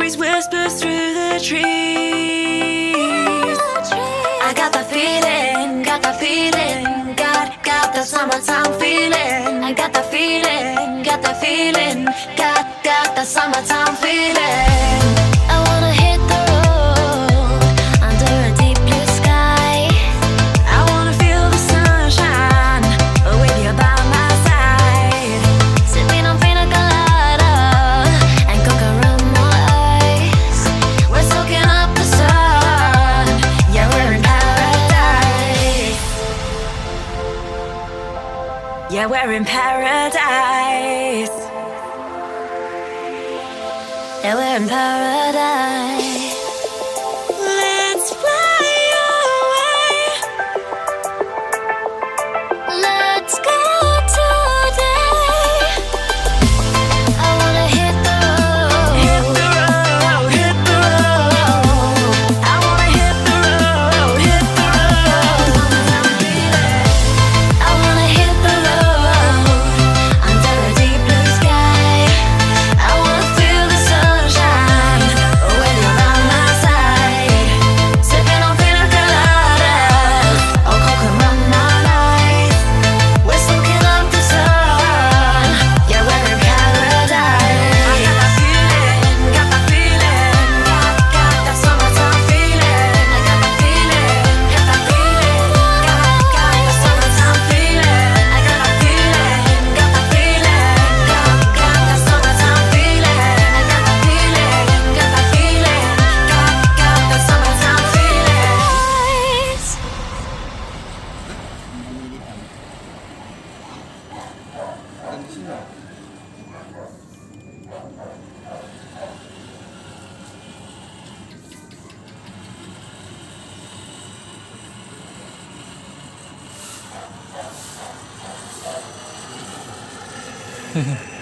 breeze whispers through the trees. I got that feeling, got that feeling, got that summertime feeling. I got that feeling, got that feeling, got that summertime feeling. I wanna hit the road under a deep blue sky. I wanna feel the sunshine with you by my side, sipping on pina colada and coconut ice. We're soaking up the sun, yeah, we're in paradise. Yeah, we're in paradise. Yeah, we're in paradise. Let's fly away. Let's go today. I wanna hit the road. Hit the road, hit the road. I wanna hit the road, hit the road. I wanna hit the road under a deep blue sky. I wanna feel the sunshine when you're by my side, sipping on pina coladas or coconut ice. We're soaking up the sun, yeah, we're in paradise. I got that feeling, got that feeling, got that summertime feeling. I got that feeling, got that feeling, got that summertime feeling. I got that feeling, got that feeling, got that summertime feeling. I got that feeling, got that feeling, got that summertime feeling. Hehe.